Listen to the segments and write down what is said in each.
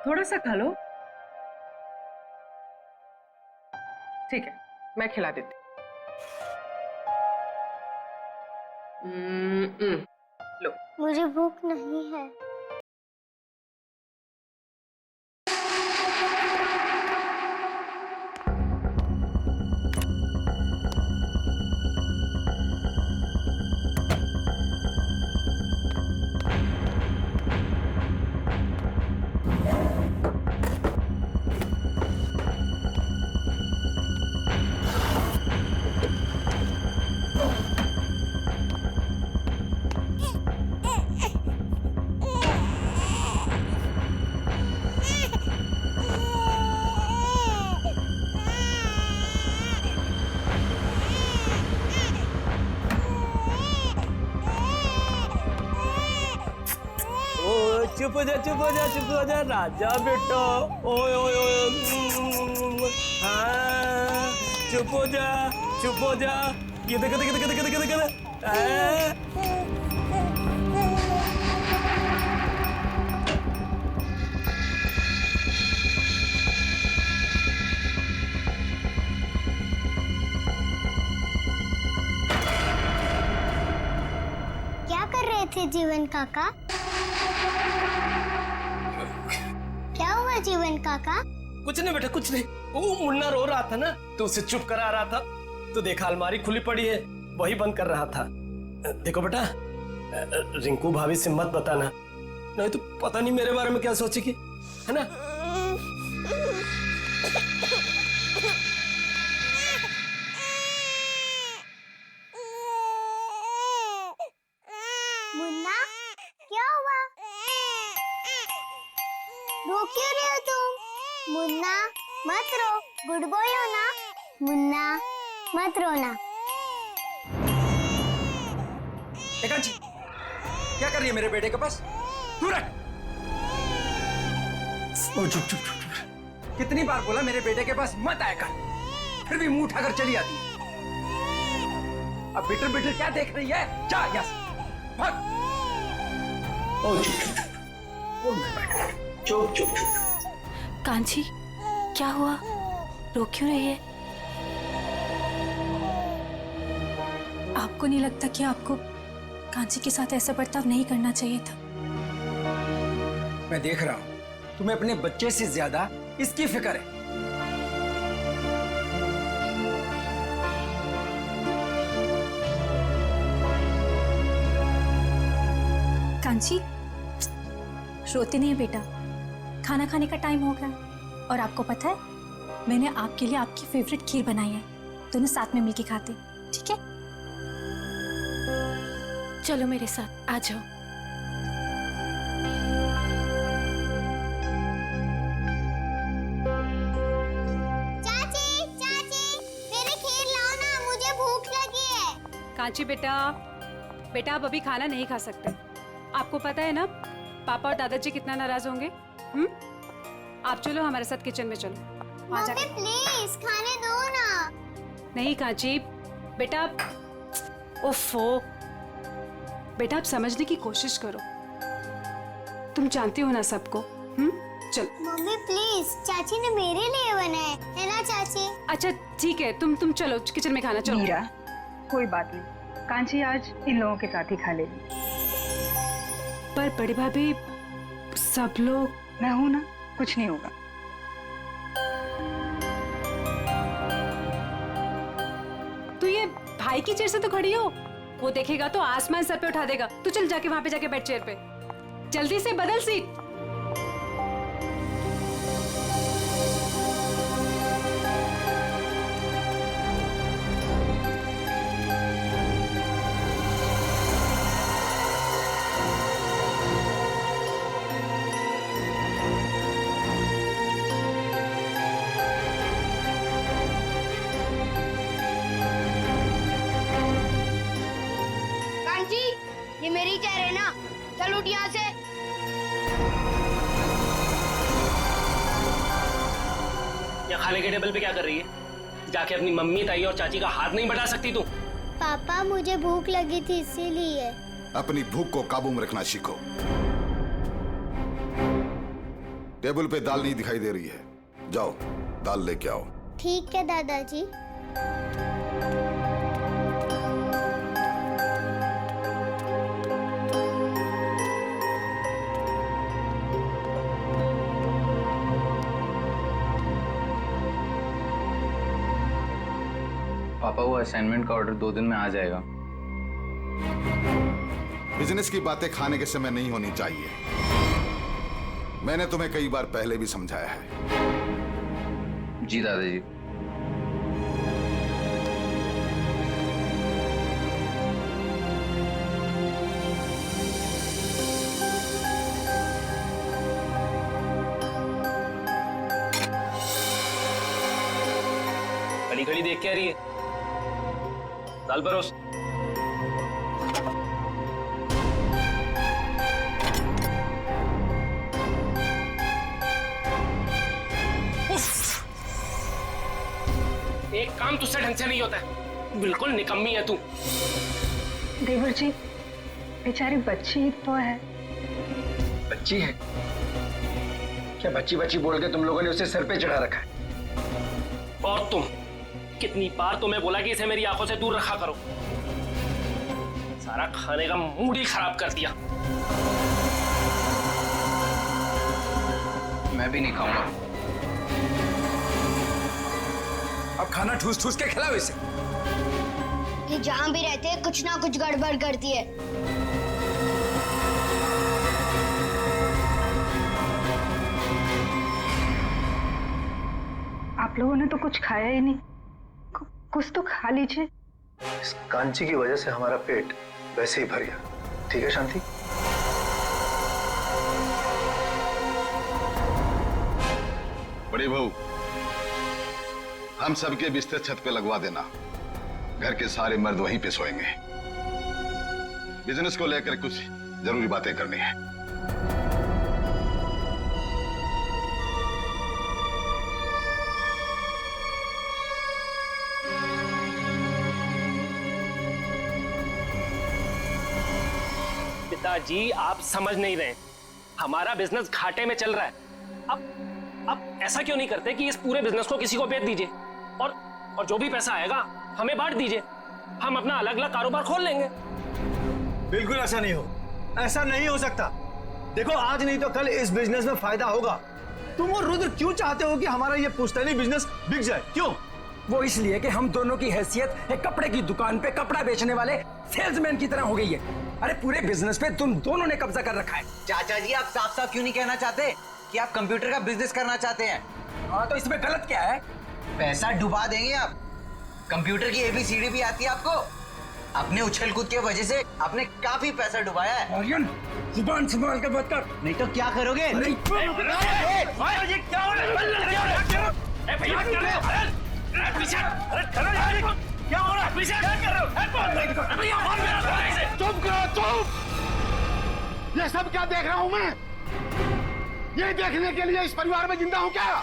थोड़ा सा खा लो। ठीक है, मैं खिला देती हूँ। लो। मुझे भूख नहीं है। चुप हो जा, चुप हो जा, चुप हो जा राजा बेटा। ओए ओए ओए, हाँ चुप हो जा, चुप हो जा। ये देख देख देख देख देख देख। क्या कर रहे थे जीवन काका? क्या हुआ जीवन काका? कुछ नहीं बेटा, कुछ नहीं। वो मुन्ना रो रहा था ना, तो उसे चुप करा रहा था। तो देखा अलमारी खुली पड़ी है, वही बंद कर रहा था। देखो बेटा, रिंकू भाभी से मत बताना, नहीं तो पता नहीं मेरे बारे में क्या सोचेगी, है ना? मुन्ना, क्या हुआ? रो क्यों रहे हो तुम? मुन्ना, मत रो, गुड बॉय हो ना? मुन्ना, मत रोना। एकांशी, क्या कर रही है मेरे बेटे के पास? दूर रख। ओ चुप चुप चुप चुप। कितनी बार बोला मेरे बेटे के पास मत आया कर, फिर भी मुंह उठाकर चली आती है। अब बिटर बिटर क्या देख रही है? जा यहाँ से, भाग। ओ चुप चुप चुप। ओ मेरे बेटे, चुप चुप चुप। कांची, क्या हुआ? रो क्यों रही है? आपको नहीं लगता कि आपको कांची के साथ ऐसा बर्ताव नहीं करना चाहिए था? मैं देख रहा हूं, तुम्हें अपने बच्चे से ज्यादा इसकी फिक्र है। कांची, रोते नहीं बेटा, खाना खाने का टाइम हो गया। और आपको पता है, मैंने आपके लिए आपकी फेवरेट खीर बनाई है, दोनों साथ में मिलके खाते, ठीक है? चलो मेरे साथ, आ जाओ। चाची, चाची, मेरी खीर लाओ ना, मुझे भूख लगी है। कांची बेटा, बेटा आप अभी खाना नहीं खा सकते। आपको पता है ना पापा और दादाजी कितना नाराज होंगे। आप चलो हमारे साथ किचन में चलो। मम्मी प्लीज खाने दो ना। नहीं कांची बेटा, ओफो बेटा, आप समझने की कोशिश करो, तुम जानती हो ना सबको। चलो मम्मी प्लीज, चाची ने मेरे लिए बनाए है ना चाची? अच्छा ठीक है, तुम चलो किचन में खाना। चलो मीरा, कोई बात नहीं, कांची आज इन लोगों के साथ ही खा लेगी। पर बड़ी भाभी, सब लोग। मैं हूं ना, कुछ नहीं होगा। तो ये भाई की चेयर से तो खड़ी हो, वो देखेगा तो आसमान सर पे उठा देगा। तू चल जाके वहां पे जाके बैठ चेयर पे, जल्दी से बदल सीट। ये मेरी चेयर है ना, चल उठ यहाँ से। या खाने के टेबल पे क्या कर रही है? जाके अपनी मम्मी, ताई और चाची का हाथ नहीं बढ़ा सकती तू? पापा मुझे भूख लगी थी इसीलिए। अपनी भूख को काबू में रखना सीखो। टेबल पे दाल नहीं दिखाई दे रही है, जाओ दाल लेके आओ। ठीक है दादाजी। पापा वो असाइनमेंट का ऑर्डर 2 दिन में आ जाएगा। बिजनेस की बातें खाने के समय नहीं होनी चाहिए। मैंने तुम्हें कई बार पहले भी समझाया है। जी दादाजी। खड़ी खड़ी देख के आ रही है, दाल परोस। एक काम तुझसे ढंग से नहीं होता है, बिल्कुल निकम्मी है तू। देवर जी, बेचारी बच्ची ही तो है। बच्ची है क्या? बच्ची बच्ची बोल के तुम लोगों ने उसे सर पे चढ़ा रखा है। और तुम, कितनी बार तुम्हें बोला कि इसे मेरी आंखों से दूर रखा करो। सारा खाने का मूड ही खराब कर दिया। मैं भी नहीं खाऊंगा। अब खाना ठूस ठूस के खिलाओ इसे। ये जहाँ भी रहते हैं कुछ ना कुछ गड़बड़ करती है। आप लोगों ने तो कुछ खाया ही नहीं, कुछ तो खा लीजिए। इस कांची की वजह से हमारा पेट वैसे ही भर गया। ठीक है शांति? बड़ी बहू, हम सबके बिस्तर छत पे लगवा देना। घर के सारे मर्द वहीं पे सोएंगे। बिजनेस को लेकर कुछ जरूरी बातें करनी है। पिताजी, आप समझ नहीं रहे, हमारा बिजनेस घाटे में चल रहा है। अब ऐसा क्यों नहीं करते कि इस पूरे बिजनेस को किसी को बेच दीजिए और जो भी पैसा आएगा हमें बांट दीजिए। हम अपना अलग अलग कारोबार खोल लेंगे। बिल्कुल ऐसा नहीं हो, ऐसा नहीं हो सकता। देखो, आज नहीं तो कल इस बिजनेस में फायदा होगा। तुम और रुद्र क्यों चाहते हो कि हमारा ये पुश्तैनी बिजनेस बिक जाए? क्यों? वो इसलिए कि हम दोनों की हैसियत एक कपड़े की दुकान पे कपड़ा बेचने वाले सेल्समैन की तरह हो गई है। अरे पूरे बिजनेस पे तुम दोनों ने कब्जा कर रखा है। चाचा जी, आप साफ साफ क्यों नहीं कहना चाहते कि आप कंप्यूटर का बिजनेस करना चाहते हैं? हाँ, तो इसमें गलत क्या है? पैसा डुबा देंगे आप। कंप्यूटर की ABCD भी आती है आपको। अपने उछल कूद के वजह से आपने काफी पैसा डुबाया है। आर्यन, जुबान संभाल कर बात कर। नहीं तो क्या करोगे? नहीं। चुप करो, चुप! ये सब क्या देख रहा हूं मैं? ये देखने के लिए इस परिवार में जिंदा हूं क्या?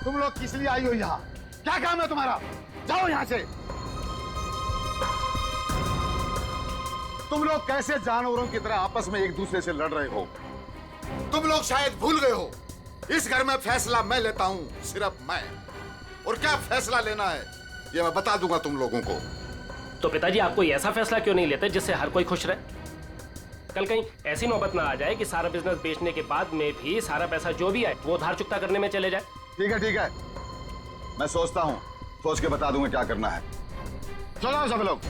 तुम लोग किस लिए आई हो यहाँ? क्या काम है तुम्हारा? जाओ यहाँ से। तुम लोग कैसे जानवरों की तरह आपस में एक दूसरे से लड़ रहे हो? तुम लोग शायद भूल गए हो, इस घर में फैसला मैं लेता हूं, सिर्फ मैं। और क्या फैसला लेना है ये मैं बता दूंगा तुम लोगों को। तो पिताजी, आप कोई ऐसा फैसला क्यों नहीं लेते जिससे हर कोई खुश रहे? कल कहीं ऐसी नौबत ना आ जाए कि सारा बिजनेस बेचने के बाद में भी सारा पैसा जो भी आए वो उधार चुकता करने में चले जाए। ठीक है, ठीक है, मैं सोचता हूं, सोच के बता दूंगा क्या करना है। चलो सब लोग।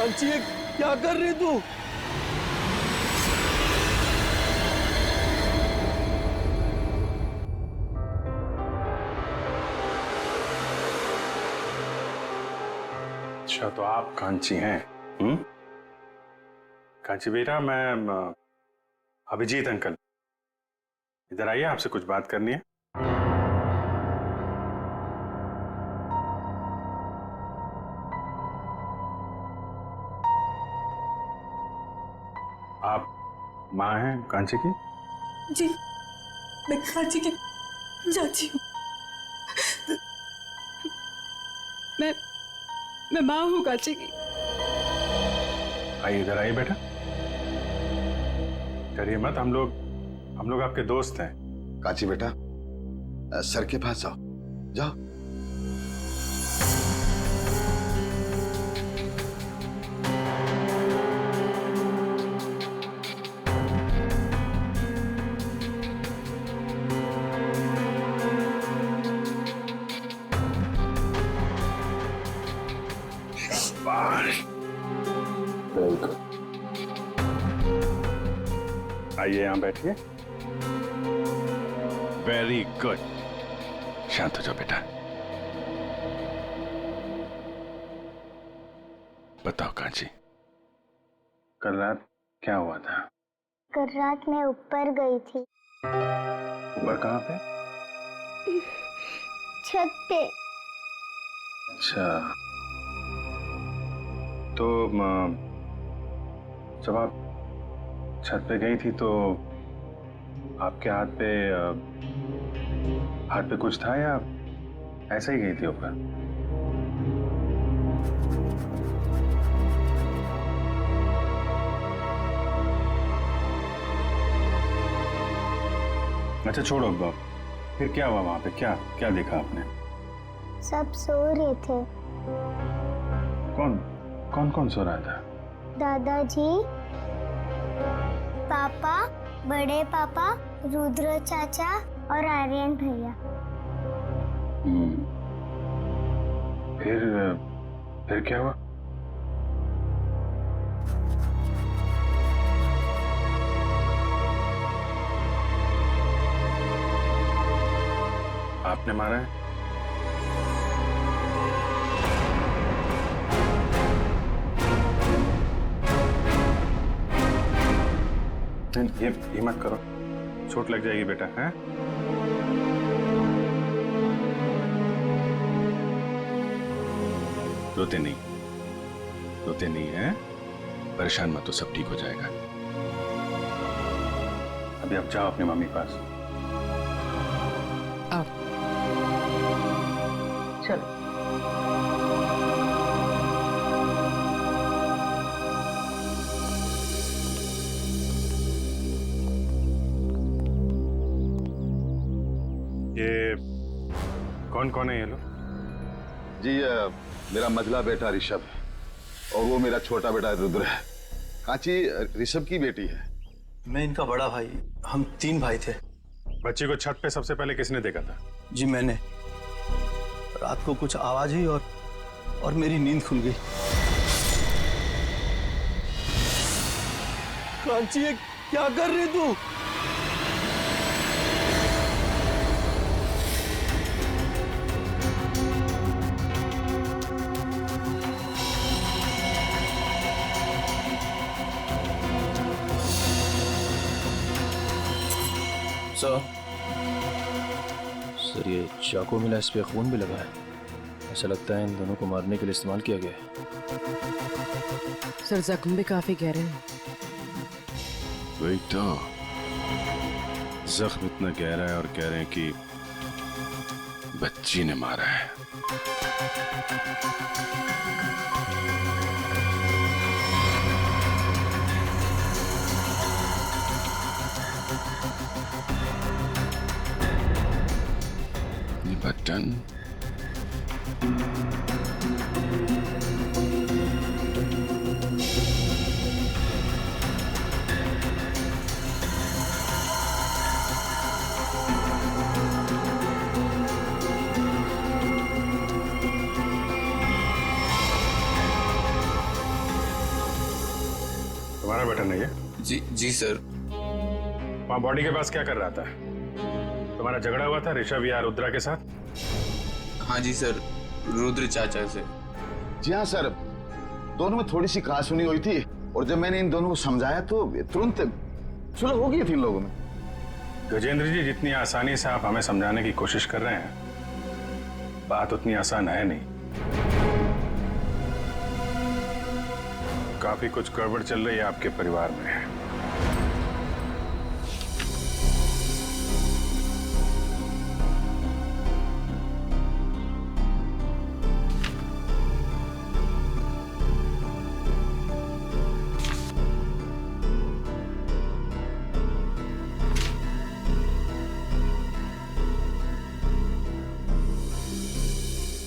कांची ये क्या कर रही तू? अच्छा, तो आप कांची हैं? कांची बेटा, मैं अभिजीत अंकल, इधर आइए, आपसे कुछ बात करनी है। आप माँ हैं कांची की? जी, मैं कांची की चाची हूँ। मैं माँ हूँ कांची की। आइए, इधर आइए बेटा, डरिए मत, हम लोग आपके दोस्त हैं। कांची बेटा, सर के पास जाओ, जाओ। आइए, यहाँ बैठिए। वेरी गुड, शांत हो जाओ बेटा। बताओ कांची, कल रात क्या हुआ था? कल रात मैं ऊपर गई थी। ऊपर कहाँ पे? छत पे। अच्छा, तो जब आप छत पे गई थी तो आपके हाथ पे कुछ था या ऐसे ही गई थी ऊपर? अच्छा छोड़ो, फिर क्या हुआ वहां पे? क्या देखा आपने? सब सो रहे थे। कौन सो रहा था? दादाजी, पापा, बड़े पापा, रुद्र चाचा और आर्यन भैया। फिर क्या हुआ? आपने मारा है? ये मत करो, चोट लग जाएगी बेटा, हैं? रोते नहीं हैं? परेशान मत हो, सब ठीक हो जाएगा। अभी आप जाओ अपने मम्मी के पास। चलो। ये कौन है ये लोग? जी, मेरा मझला बेटा ऋषभ है और वो मेरा छोटा बेटा रुद्र है। कांची ऋषभ की बेटी है। मैं इनका बड़ा भाई, हम 3 भाई थे। बच्ची को छत पे सबसे पहले किसने देखा था? जी मैंने। रात को कुछ आवाज हुई और मेरी नींद खुल गई। कांची ये क्या कर रही तू? सर, ये चाकू मिला, इस पे खून भी लगा है। ऐसा लगता है इन दोनों को मारने के लिए इस्तेमाल किया गया है। सर, जख्म भी काफी गहरे हैं। वही तो, जख्म इतना गहरा है और कह रहे हैं कि बच्ची ने मारा है। बटन तुम्हारा बेटा नहीं है? जी सर। वहाँ बॉडी के पास क्या कर रहा था? तुम्हारा झगड़ा हुआ था ऋषभ या रुद्रा के साथ? हाँ जी सर, रुद्र चाचा से। जी हाँ सर, दोनों में थोड़ी सी कहासुनी हुई थी और जब मैंने इन दोनों को समझाया तो तुरंत सुलह हो गई थी इन लोगों में। गजेंद्र जी, जितनी आसानी से आप हमें समझाने की कोशिश कर रहे हैं, बात उतनी आसान है नहीं। काफी कुछ गड़बड़ चल रही है आपके परिवार में।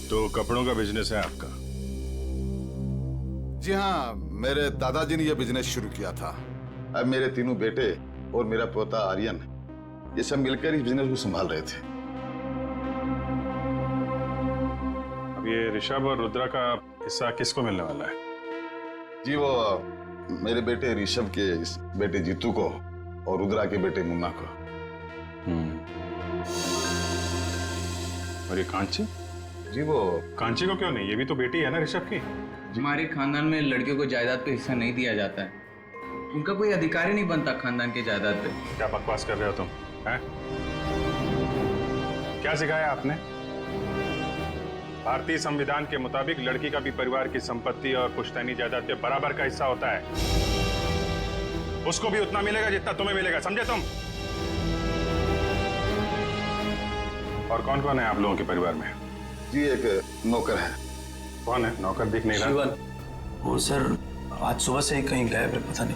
तो कपड़ों का बिजनेस है आपका? जी हाँ, मेरे दादाजी ने यह बिजनेस शुरू किया था। अब मेरे तीनों बेटे और मेरा पोता आर्यन, ये सब मिलकर इस बिजनेस को संभाल रहे थे। अब ये ऋषभ और रुद्रा का हिस्सा किसको मिलने वाला है? जी वो मेरे बेटे ऋषभ के बेटे जीतू को और रुद्रा के बेटे मुन्ना को। और ये कांची? जी वो कांची को क्यों नहीं? ये भी तो बेटी है ना ऋषभ की। हमारे खानदान में लड़कियों को जायदाद पे हिस्सा नहीं दिया जाता है। उनका कोई अधिकार ही नहीं बनता खानदान के जायदाद पे। क्या बकवास कर रहे हो तुम? हैं? क्या सिखाया आपने? भारतीय संविधान के मुताबिक लड़की का भी परिवार की संपत्ति और पुश्तैनी जायदाद पे बराबर का हिस्सा होता है। उसको भी उतना मिलेगा जितना तुम्हें मिलेगा, समझे तुम? और कौन कौन है आप लोगों के परिवार में? जी एक नौकर है। कौन है नौकर? दिख नहीं रहा। शिवन, वो सर आज सुबह से ही कहीं गायब है, पता नहीं।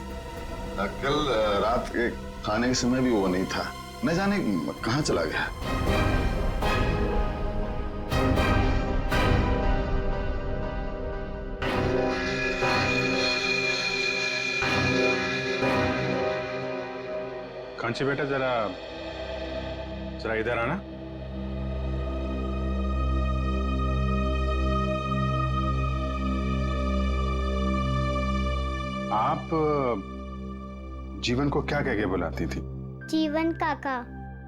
कल रात के खाने के समय भी वो नहीं था, न जाने कहाँ चला गया। कांची बेटा, जरा इधर आना। आप जीवन को क्या कह के बुलाती थी? जीवन काका।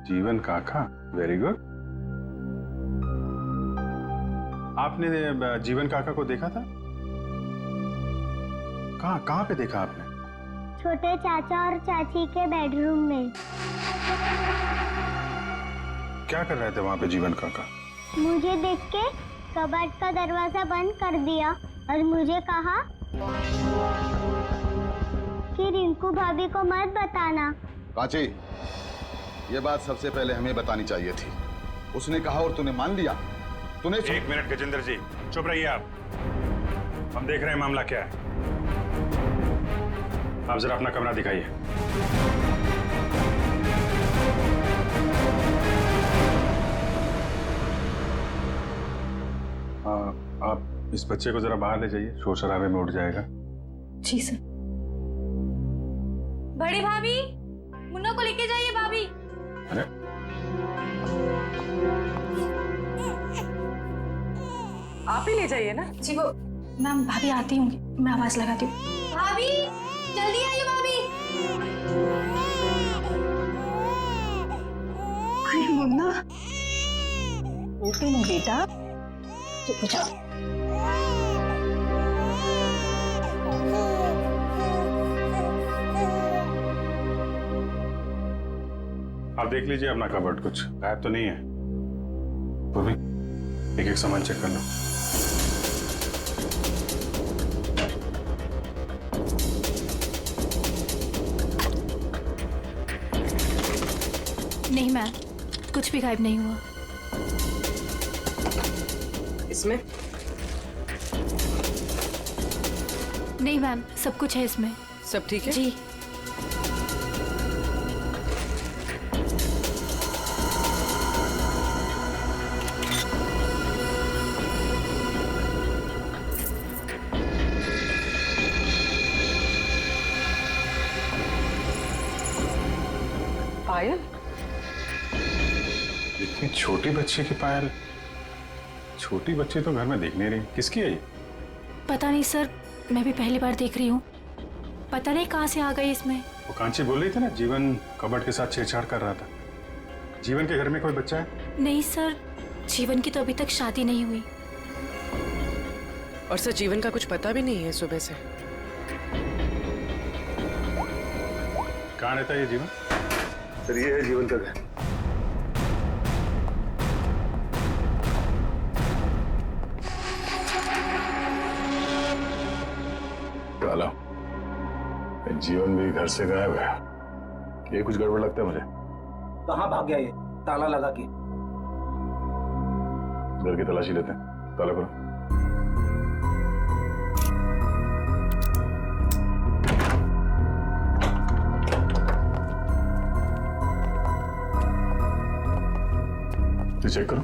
जीवन काका, वेरी गुड। आपने जीवन काका को देखा था? कहाँ पे देखा आपने? छोटे चाचा और चाची के बेडरूम में। क्या कर रहे थे वहां पे जीवन काका? मुझे देख के कबर्ड का दरवाजा बंद कर दिया और मुझे कहा कि रिंकू भाभी को मत बताना। कांची, ये बात सबसे पहले हमें बतानी चाहिए थी। उसने कहा और तूने मान लिया। तूने एक मिनट गजेंद्र जी, चुप रहिए आप। हम देख रहे हैं मामला क्या है। आप जरा अपना कमरा दिखाइए। आप इस बच्चे को जरा बाहर ले जाइए, शोर शराबे में उठ जाएगा। जी सर। बड़ी भाभी, मुन्ना को लेके जाइए भाभी। अरे आप ही ले जाइए ना। जी वो मैम, भाभी आती होंगी, मैं आवाज लगाती हूँ। भाभी जल्दी आइए भाभी। अरे मुन्ना, नहीं बेटा, चुप हो जाओ। आप देख लीजिए अपना कबर्ड, कुछ गायब तो नहीं है। वो भी एक एक सामान चेक कर लो। नहीं मैम, कुछ भी गायब नहीं हुआ। इसमें? नहीं मैम, सब कुछ है इसमें। सब ठीक है? जी। पायल? इतनी छोटी बच्ची की पायल? छोटी बच्ची तो घर में दिख नहीं रही, किसकी है ये? पता नहीं सर, मैं भी पहली बार देख रही हूँ। पता नहीं कहाँ से आ गई इसमें। वो कांची बोल रही थी ना, जीवन कबर्ड के साथ छेड़छाड़ कर रहा था। जीवन के घर में कोई बच्चा है? नहीं सर, जीवन की तो अभी तक शादी नहीं हुई। और सर जीवन का कुछ पता भी नहीं है सुबह से। कहाँ रहता है ये जीवन? सर ये है जीवन का घर। काला, जीवन भी घर से गायब है। ये कुछ गड़बड़ लगता है मुझे। कहाँ भाग गया ये ताला लगा के? घर की तलाशी लेते हैं, ताला करो। तो चेक करो।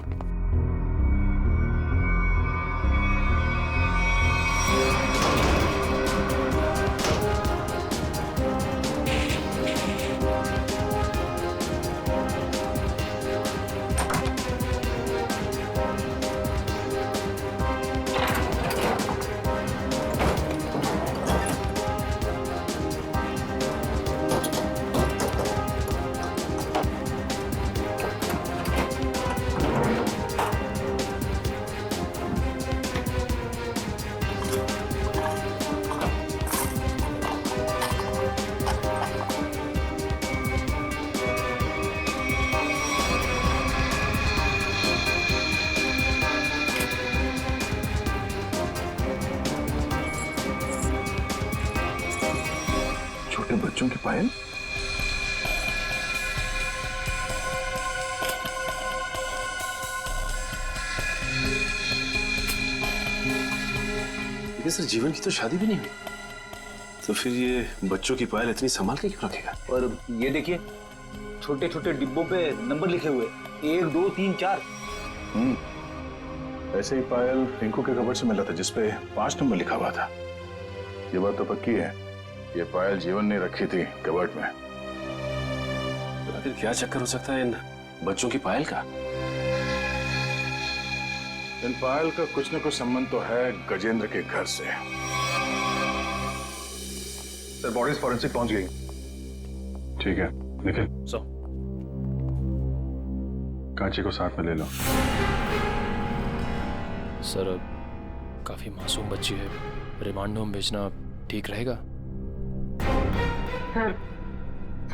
छोटे बच्चों की पायल? सर जीवन की तो शादी भी नहीं हुई, तो फिर ये बच्चों की पायल इतनी संभाल के क्यों रखेगा? और ये देखिए छोटे छोटे डिब्बों पे नंबर लिखे हुए, 1 2 3 4। ऐसे ही पायल रिंकू के कबर्ड से मिला था जिसपे 5 नंबर लिखा हुआ था। ये बात तो पक्की है, ये पायल जीवन ने रखी थी कबर्ड में। तो फिर क्या चक्कर हो सकता है इन बच्चों की पायल का? इन पायल का कुछ न कुछ संबंध तो है गजेंद्र के घर से। सर बॉडीज फॉरेंसिक पहुंच गई। ठीक है निखिल, कांची को साथ में ले लो। सर काफी मासूम बच्ची है, रिमांड होम भेजना ठीक रहेगा?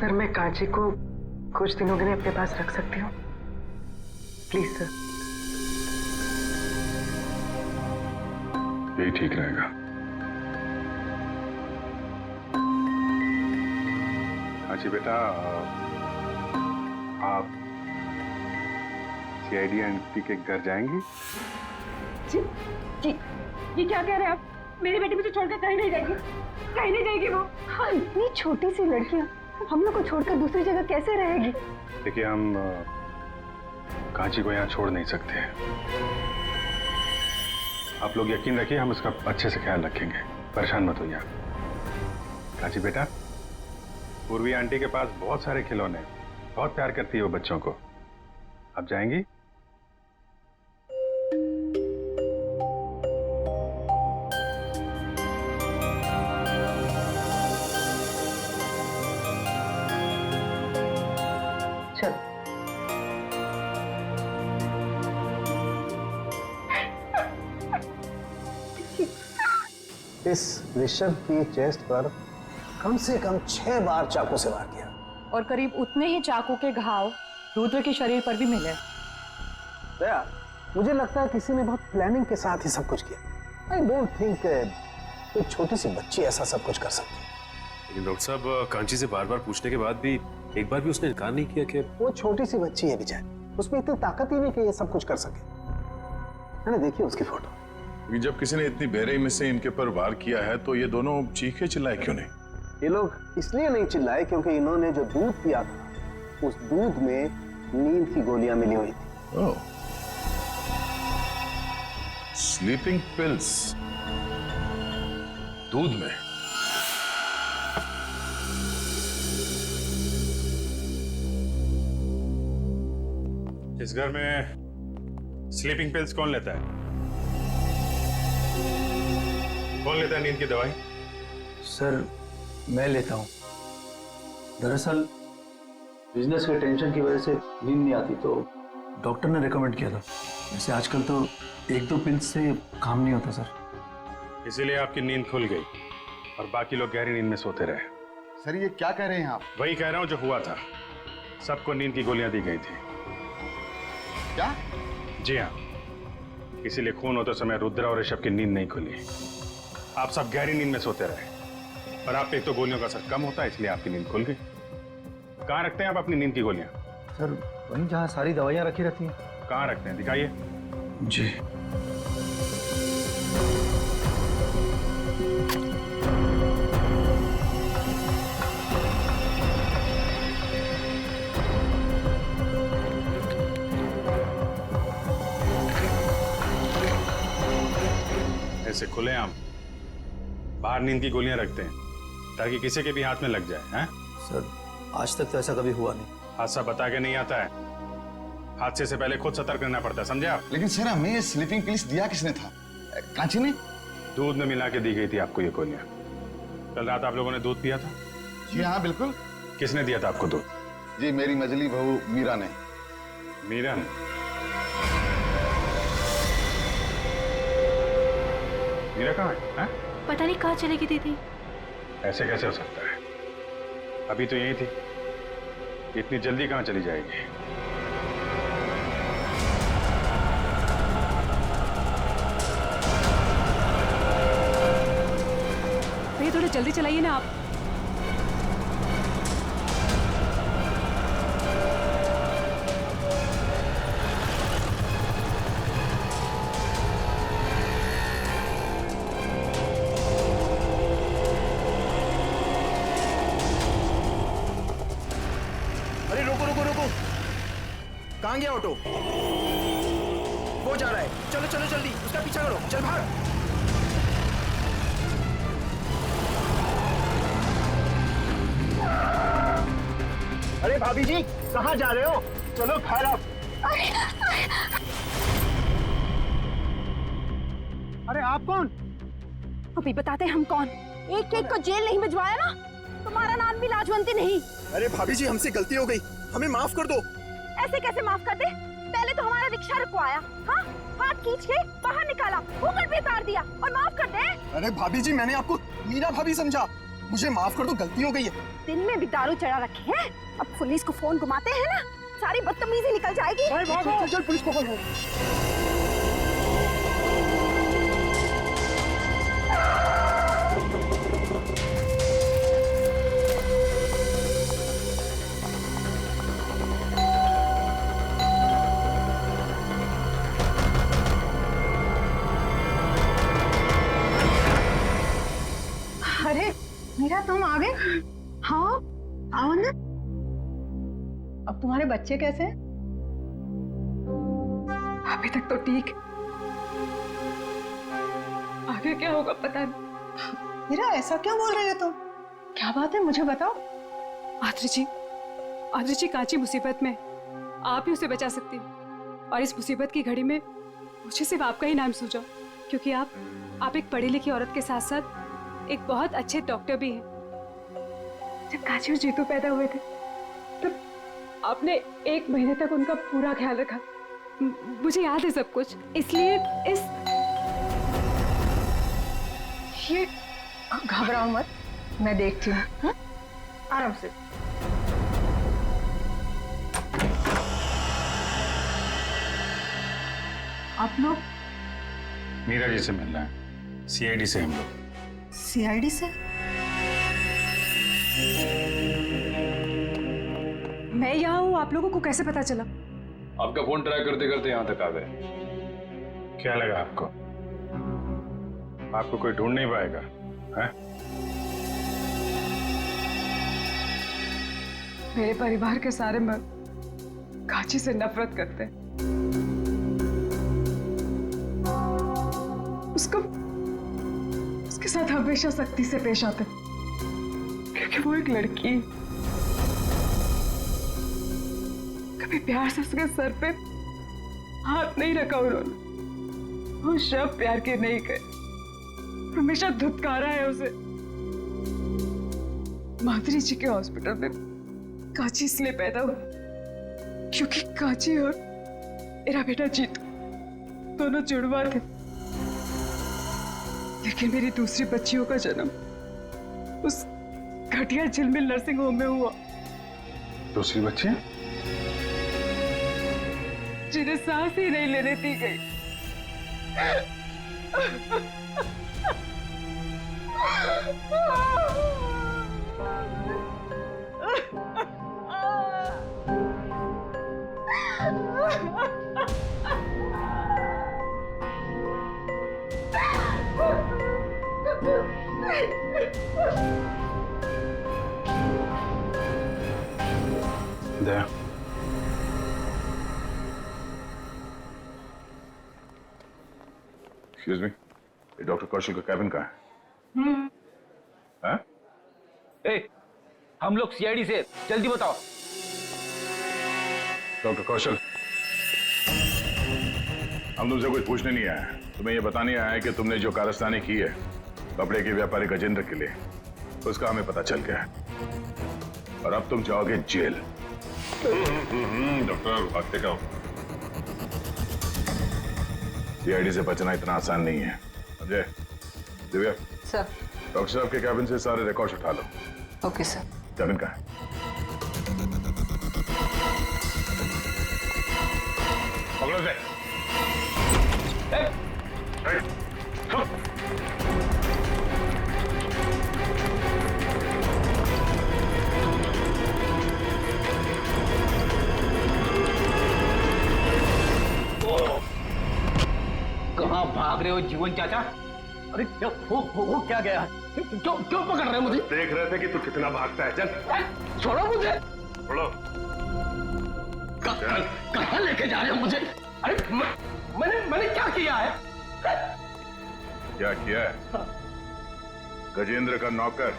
सर मैं कांची को कुछ दिनों के लिए अपने पास रख सकती हूँ, प्लीज सर। यही ठीक रहेगा। कांची बेटा, आप सीआईडी आंटी के घर जाएंगी? जी जी, ये क्या कह रहे हैं आप? मेरी बेटी मुझे छोड़कर कहीं नहीं जाएगी, कहीं नहीं जाएगी वो। हाँ, इतनी छोटी सी लड़कियां हम लोग को छोड़कर दूसरी जगह कैसे रहेगी? देखिए हम कांची को यहाँ छोड़ नहीं सकते। आप लोग यकीन रखिए, हम उसका अच्छे से ख्याल रखेंगे, परेशान मत होइए। कांची बेटा, पूर्वी आंटी के पास बहुत सारे खिलौने, बहुत प्यार करती है वो बच्चों को। आप जाएंगी? चलो इस ऋषभ की चेस्ट पर कम से कम 6 बार चाकू से वार किया, और करीब उतने ही चाकू के घाव रुद्र के शरीर पर भी मिले। दया, मुझे लगता है किसी ने बहुत प्लानिंग के साथ ही सब कुछ किया। आई डोंट थिंक एक छोटी सी बच्ची ऐसा सब कुछ कर सकती है। लेकिन डॉक्टर साहब, कांची से बार बार पूछने के बाद भी एक बार भी उसने इनकार नहीं किया कि वो छोटी सी बच्ची है विजय, उसमें इतनी ताकत ही नहीं कि ये सब कुछ कर सके। मैंने देखी उसकी फोटो। जब किसी ने इतनी बेरहमी से इनके ऊपर वार किया है तो ये दोनों चीखे चिल्लाए क्यों नहीं? ये लोग इसलिए नहीं चिल्लाए क्योंकि इन्होंने जो दूध पिया था उस दूध में नींद की गोलियां मिली हुई थी। ओह, स्लीपिंग पिल्स दूध में। इस घर में स्लीपिंग पिल्स कौन लेता है? कौन लेता है नींद की दवाई? सर मैं लेता हूँ। दरअसल बिजनेस के टेंशन की वजह से नींद नहीं आती, तो डॉक्टर ने रेकमेंड किया था। वैसे आजकल तो 1-2 पिल्स से काम नहीं होता सर। इसीलिए आपकी नींद खुल गई और बाकी लोग गहरी नींद में सोते रहे। सर ये क्या कह रहे हैं आप? वही कह रहा हूँ जो हुआ था। सबको नींद की गोलियां दी गई थी। क्या? जी हाँ, इसीलिए खून होते समय रुद्रा और ऋषभ की नींद नहीं खुली। आप सब गहरी नींद में सोते रहे और आप पे एक तो गोलियों का असर कम होता है, इसलिए आपकी नींद खुल गई। कहाँ रखते हैं आप अपनी नींद की गोलियां? सर वहीं जहाँ सारी दवाइयाँ रखी रहती हैं। कहाँ रखते हैं, दिखाइए। जी। ऐसे खुलेआम बाहर नींद की गोलियां रखते हैं ताकि किसी के भी हाथ में लग जाए। हैं? सर आज तक तो ऐसा कभी हुआ नहीं। हादसा बता के नहीं आता है, हादसे से पहले खुद सतर्क रहना पड़ता है, समझे आप? लेकिन सर हमें ये स्लीपिंग पिल्स दिया किसने था? कांची ने? दूध में मिला के दी गई थी आपको ये गोलियां। कल रात आप लोगों ने दूध पिया था? जी हाँ बिल्कुल। किसने दिया था आपको दूध? जी मेरी मजली बहू मीरा ने। मीरा ने? मीरा कहाँ है? पता नहीं कहाँ चली गई दीदी। ऐसे कैसे हो सकता है? अभी तो यही थी, इतनी जल्दी कहाँ चली जाएगी? भैया थोड़ा जल्दी चलाइए ना आप। अरे रोको रोको रोको, कहाँ गया ऑटो? वो जा रहा है, चलो चलो जल्दी उसका पीछा करो, चल भाग। अरे भाभी जी कहाँ जा रहे हो? चलो घर आप। अरे आप कौन? अभी बताते हम कौन। एक एक को जेल नहीं भिजवाया ना, तुम्हारा नाम भी लाजवंती नहीं। अरे भाभी जी हमसे गलती हो गई, हमें माफ कर दो। ऐसे कैसे माफ कर दे? पहले तो हमारा रिक्शा रुकवाया, हाँ, हाथ खींच के बाहर निकाला, ऊपर भी उतार दिया और माफ कर दे। अरे भाभी जी मैंने आपको मीरा भाभी समझा, मुझे माफ कर दो, गलती हो गई है। दिन में भी दारू चढ़ा रखे हैं, अब पुलिस को फोन घुमाते हैं ना, सारी बदतमीजी निकल जाएगी। चल चल पुलिस को फोन। अरे मीरा तुम आ गए? हाँ आओ ना। अब तुम्हारे बच्चे कैसे हैं? अभी तक तो ठीक, आगे क्या होगा पता नहीं। मीरा ऐसा क्यों बोल रहे हो तुम? क्या बात है मुझे बताओ। आदरी जी कांची मुसीबत में, आप ही उसे बचा सकती हैं। और इस मुसीबत की घड़ी में मुझे सिर्फ आपका ही नाम सूझा, क्योंकि आप एक पढ़ी लिखी औरत के साथ साथ एक बहुत अच्छे डॉक्टर भी हैं। जब कांची और जीतू पैदा हुए थे तब आपने 1 महीने तक उनका पूरा ख्याल रखा। मुझे याद है सब कुछ, इसलिए ये घबराओ मत, मैं देखती हूँ। हाँ? आराम से। आप लोग मीरा जी से मिलना है, सीआईडी से हम लोग। सीआईडी से? मैं यहाँ हूँ, आप लोगों को कैसे पता चला? आपका फोन ट्राई करते करते यहाँ तक आ गए। क्या लगा आपको? आपको कोई ढूंढ नहीं पाएगा, हैं? मेरे परिवार के सारे मर्द कांची से नफरत करते हैं। उसके साथ हमेशा सख्ती से पेश आते, क्योंकि वो एक लड़की है। कभी प्यार से उसके सर पे हाथ नहीं रखा उन्होंने। वो शब्द प्यार के नहीं कहे, हमेशा धुतकारा है उसे। माधुरी जी के हॉस्पिटल में कांची इसलिए पैदा हुई क्योंकि कांची और मेरा बेटा जीतू दोनों जुड़वा थे। लेकिन मेरी दूसरी बच्चियों का जन्म उस घटिया झिलमिल नर्सिंग होम में हुआ। दूसरी बच्ची? जिन्हें सांस ही नहीं लेने दी गई। दया, एक्सक्यूज मी, डॉक्टर कौशल का कैबिन कहाँ है? हम लोग सीआईडी से, जल्दी बताओ। डॉक्टर कौशल, हम तुमसे कुछ पूछने नहीं आए हैं। तुम्हें यह बताने आया है कि तुमने जो कारस्तानी की है कपड़े के व्यापारी गजेंद्र के लिए, उसका हमें पता चल गया है और अब तुम जाओगे जेल। डॉक्टर, भागते का सीआईडी से बचना इतना आसान नहीं है, समझे? दिव्या, सर। डॉक्टर साहब के कैबिन से सारे रिकॉर्ड्स उठा लो। Okay sir. कैबिन कहाँ है? पकड़ो से। कहाँ भाग रहे हो जीवन चाचा? अरे क्या हो क्या गया? क्यों पकड़ रहे हो मुझे? देख रहे थे कि तू कितना भागता है। चल छोड़ो मुझे। छोड़ो। कहाँ लेके जा रहे हो मुझे? अरे मैंने क्या किया है? क्या किया है? गजेंद्र का नौकर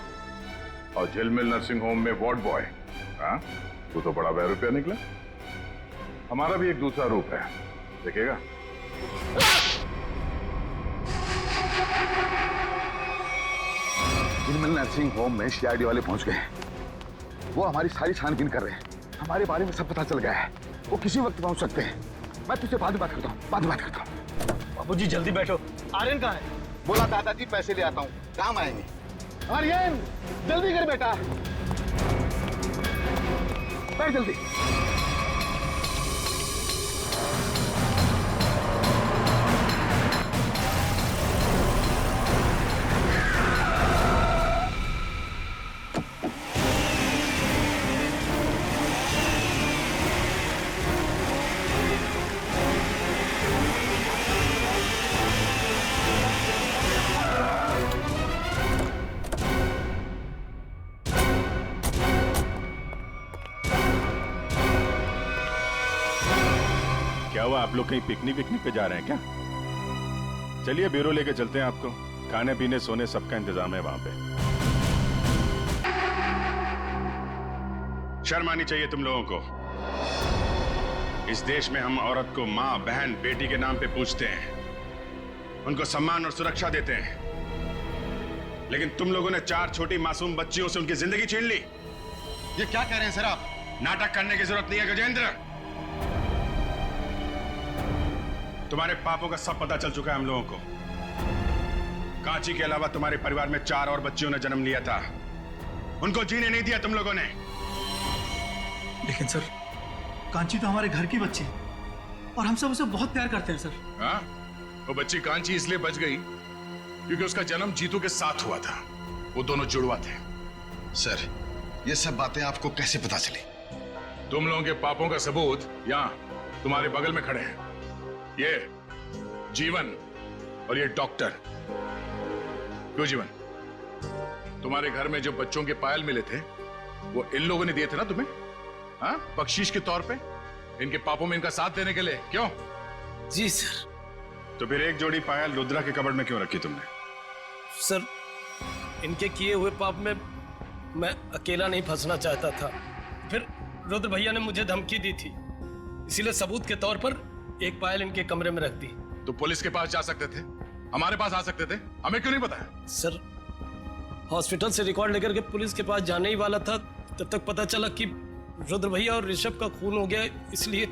और झिलमिल नर्सिंग होम में वार्ड बॉय। हाँ, तू तो बड़ा बेरुपया निकला। हमारा भी एक दूसरा रूप है, देखेगा? झिलमिल नर्सिंग होम में सीआईडी वाले पहुंच गए हैं। वो हमारी सारी छानबीन कर रहे हैं। हमारे बारे में सब पता चल गया है। वो किसी वक्त पहुंच सकते हैं। मैं तुझसे बाद में बात करता हूँ, बाद में बात करता हूँ। बाबूजी जल्दी बैठो। आर्यन कहाँ है? बोला दादाजी पैसे ले आता हूँ, काम आएंगे। आर्यन जल्दी कर बेटा, बैठ जल्दी। क्या हुआ, आप लोग कहीं पिकनिक पे जा रहे हैं क्या? चलिए ब्यूरो लेके चलते हैं आपको। खाने पीने सोने सबका इंतजाम है वहां पे। शर्म आनी चाहिए तुम लोगों को। इस देश में हम औरत को माँ, बहन, बेटी के नाम पे पूछते हैं, उनको सम्मान और सुरक्षा देते हैं। लेकिन तुम लोगों ने 4 छोटी मासूम बच्चियों से उनकी जिंदगी छीन ली। ये क्या कह रहे हैं सर आप? नाटक करने की जरूरत नहीं है गजेंद्र। तुम्हारे पापों का सब पता चल चुका है हम लोगों को। कांची के अलावा तुम्हारे परिवार में 4 और बच्चियों ने जन्म लिया था। उनको जीने नहीं दिया तुम लोगों ने। लेकिन सर, कांची तो हमारे घर की बच्ची है और हम सब उसे बहुत प्यार करते हैं सर। हाँ? वो बच्ची कांची इसलिए बच गई क्योंकि उसका जन्म जीतू के साथ हुआ था। वो दोनों जुड़वा थे। सर, ये सब बातें आपको कैसे पता चली? तुम लोगों के पापों का सबूत यहाँ तुम्हारे बगल में खड़े हैं। ये जीवन और ये डॉक्टर। क्यों जीवन, तुम्हारे घर में जो बच्चों के पायल मिले थे वो इन लोगों ने दिए थे ना तुम्हें? हाँ, बख्शीश के तौर पे, इनके पापों में इनका साथ देने के लिए। क्यों? जी सर। तो फिर एक जोड़ी पायल रुद्रा के कबर्ड में क्यों रखी तुमने? सर, इनके किए हुए पाप में मैं अकेला नहीं फंसना चाहता था। फिर रुद्र भैया ने मुझे धमकी दी थी, इसीलिए सबूत के तौर पर एक पायल इनके कमरे में रख दी। तो पुलिस के पास जा सकते थे, हमारे पास आ सकते थे, हमें क्यों नहीं बताया? सर, हॉस्पिटल से रिकॉर्ड लेकर के पुलिस के पास जाने ही वाला था, तब तक पता चला कि रुद्र भैया और ऋषभ का खून हो गया, इसलिए।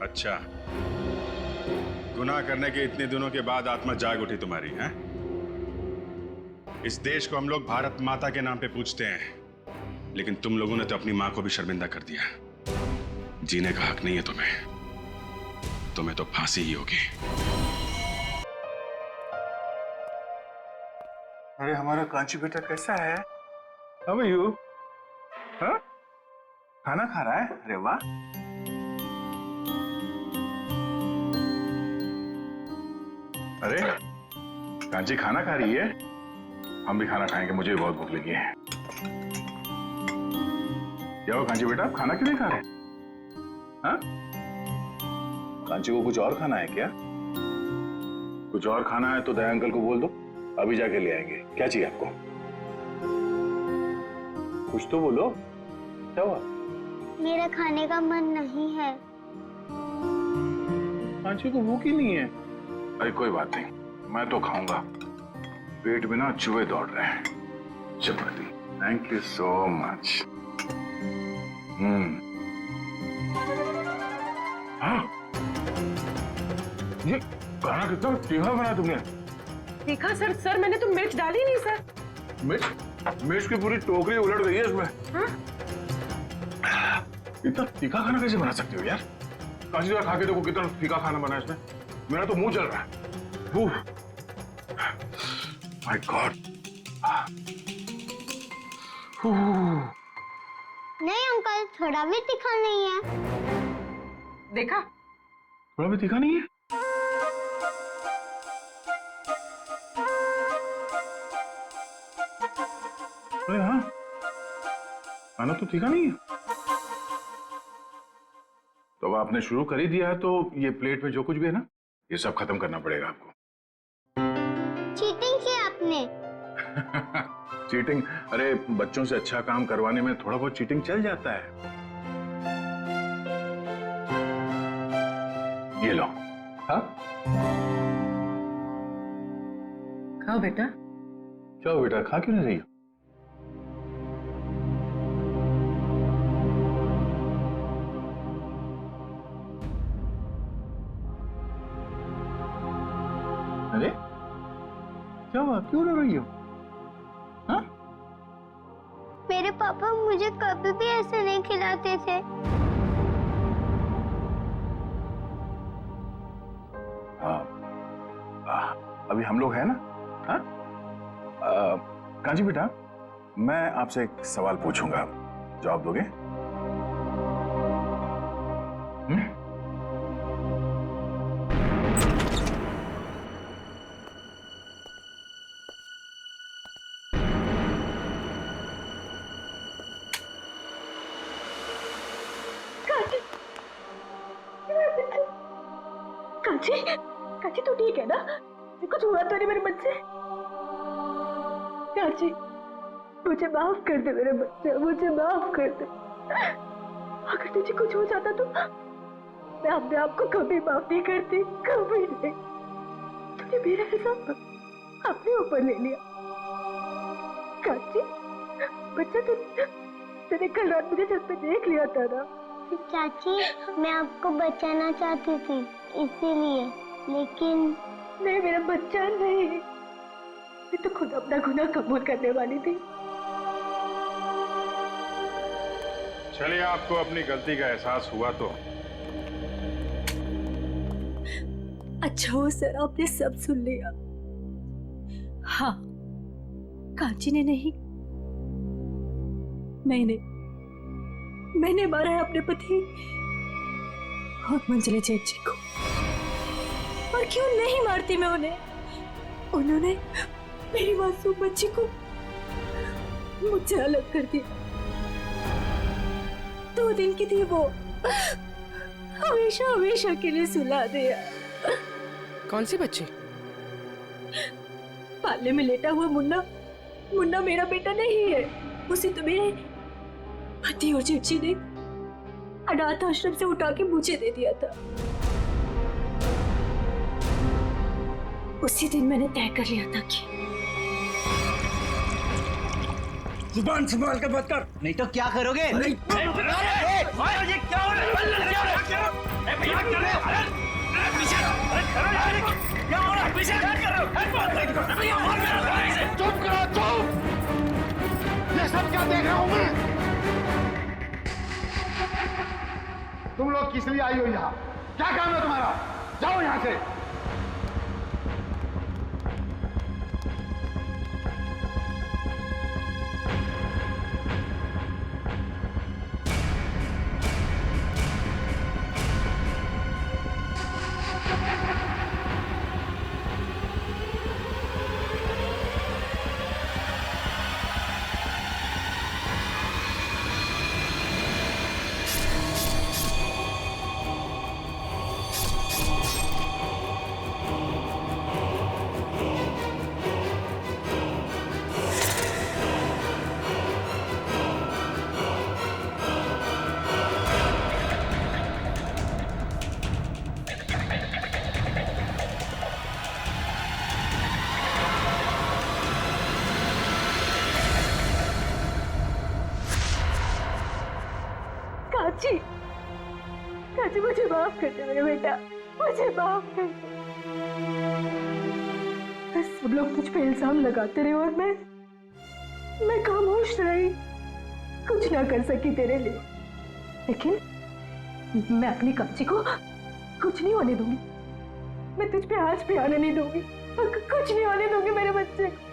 अच्छा, गुनाह करने के इतने दिनों के बाद आत्मा जाग उठी तुम्हारी, हैं? इस देश को हम लोग भारत माता के नाम पे पूजते हैं, लेकिन तुम लोगों ने तो अपनी मां को भी शर्मिंदा कर दिया। जीने का हक नहीं है तुम्हें तो फांसी ही होगी। अरे हमारा कांची बेटा कैसा है? How are you? हाँ? खाना खा रहा है? अरे वाह। अरे कांची खाना खा रही है? हम भी खाना खाएंगे, मुझे भी बहुत भूख लगी है। क्या हो कांची बेटा, आप खाना क्यों नहीं खा रहे? हाँ? कांची को कुछ और खाना है क्या? कुछ और खाना है तो दया अंकल को बोल दो, अभी जाके ले आएंगे। क्या चाहिए आपको? कुछ तो बोलो, क्या हुआ? मेरा खाने का मन नहीं है। कांची को भूख ही नहीं है। अरे कोई बात नहीं, मैं तो खाऊंगा। पेट में ना चूहे दौड़ रहे हैं। चपाती, थैंक यू सो मच। हाँ, ये खाना कितना तीखा बना तुमने? देखा सर, सर मैंने तो मिर्च डाली नहीं सर। मिर्च की पूरी टोकरी उलट गई है इसमें। हाँ? इतना तीखा खाना कैसे बना सकते हो यार? कांची जरा खा के देखो कितना तीखा खाना बना है इसमें। मेरा तो मुंह जल रहा है। My God. नहीं अंकल, थोड़ा भी तीखा नहीं है। देखा? थोड़ा भी तीखा नहीं है? अरे हाँ, खाना तो तीखा नहीं है। तो अब आपने शुरू कर ही दिया है तो ये प्लेट में जो कुछ भी है ना, ये सब खत्म करना पड़ेगा आपको। चीटिंग की आपने। चीटिंग? अरे बच्चों से अच्छा काम करवाने में थोड़ा बहुत चीटिंग चल जाता है। ये लो। हाँ? खाओ बेटा। क्या हो बेटा, खा क्यों नहीं रही हो? अरे क्या हुआ, क्यों रो रही हो? हाँ? मेरे पापा मुझे कभी भी ऐसे नहीं खिलाते थे। अभी हम लोग हैं ना? हाँ? कांची बेटा, मैं आपसे एक सवाल पूछूंगा, जवाब दोगे? कांची, कांची तू ठीक है ना? कुछ हुआ तो नहीं मेरे बच्चे? कांची, मुझे माफ कर दे मेरे बच्चे, मुझे माफ कर दे। अगर तुझे कुछ हो जाता तो मैं अपने आप को कभी माफ नहीं करती, कभी नहीं। तूने मेरा हिसाब अपने ऊपर ले लिया। कांची, बच्चा तूने कल रात मुझे छत पे देख लिया था ना? चाची, मैं आपको बचाना चाहती थी इसीलिए, लेकिन नहीं मेरा बच्चा नहीं, मैं तो खुद अपना गुनाह कबूल करने वाली थी। चलिए, आपको अपनी गलती का एहसास हुआ तो अच्छा हो सर, आपने सब सुन लिया। हाँ, कांची ने नहीं, मैंने मारा है अपने पति और मंजले जेठ जी को। और क्यों नहीं मारती मैं उन्हें? उन्होंने मेरी मासूम बच्ची को मुझसे अलग कर दिया। 2 दिन की थी वो, हमेशा हमेशा के लिए सुला दिया। कौन सी बच्ची? पाले में लेटा हुआ मुन्ना मेरा बेटा नहीं है। उसे तो मेरे पति और जेठ जी ने अनाथ आश्रम से उठा के मुझे दे दिया था। उसी दिन मैंने तय कर लिया था जुबान संभाल कर बात कर, नहीं तो क्या करोगे? चुप करो, चुप! ये सब क्या देख रहा हूं मैं? तुम लोग किस लिए आई हो यहाँ? क्या काम है तुम्हारा? जाओ यहाँ से। काची, काची मुझे माफ कर दे मेरे बेटा, मुझे माफ कर दे। सब लोग तुझ पे इल्जाम लगाते रहे और मैं खामोश रही, कुछ ना कर सकी तेरे लिए। लेकिन मैं अपनी काची को कुछ नहीं होने दूंगी। मैं तुझ पे आज भी आने नहीं दूंगी, कुछ नहीं होने दूंगी मेरे बच्चे को।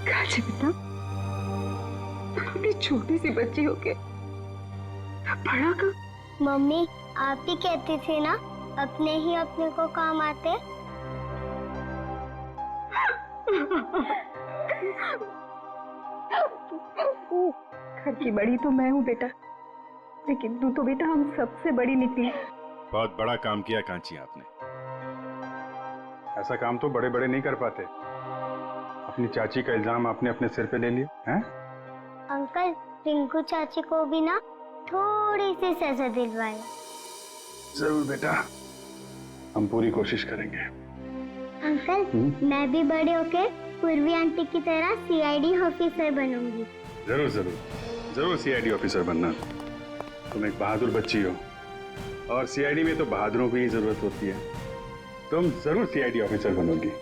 काची बेटा, अपनी छोटी सी बच्ची होके बड़ा का। मम्मी आप ही कहती थी ना अपने ही अपने को काम आते। घर की बड़ी तो मैं हूँ बेटा, लेकिन तू तो बेटा हम सबसे बड़ी निकली। बहुत बड़ा काम किया कांची आपने। ऐसा काम तो बड़े बड़े नहीं कर पाते। अपनी चाची का इल्जाम आपने अपने सिर पे ले लिया हैं? अंकल रिंकू चाची को भी ना थोड़ी सी सजा दिलवाए। जरूर बेटा, हम पूरी कोशिश करेंगे। अंकल मैं भी बड़े होके पूर्वी आंटी की तरह सीआईडी ऑफिसर बनूंगी। जरूर जरूर जरूर सीआईडी ऑफिसर बनना। तुम एक बहादुर बच्ची हो और सीआईडी में तो बहादुरों की ही जरूरत होती है। तुम जरूर सीआईडी ऑफिसर बनोगी।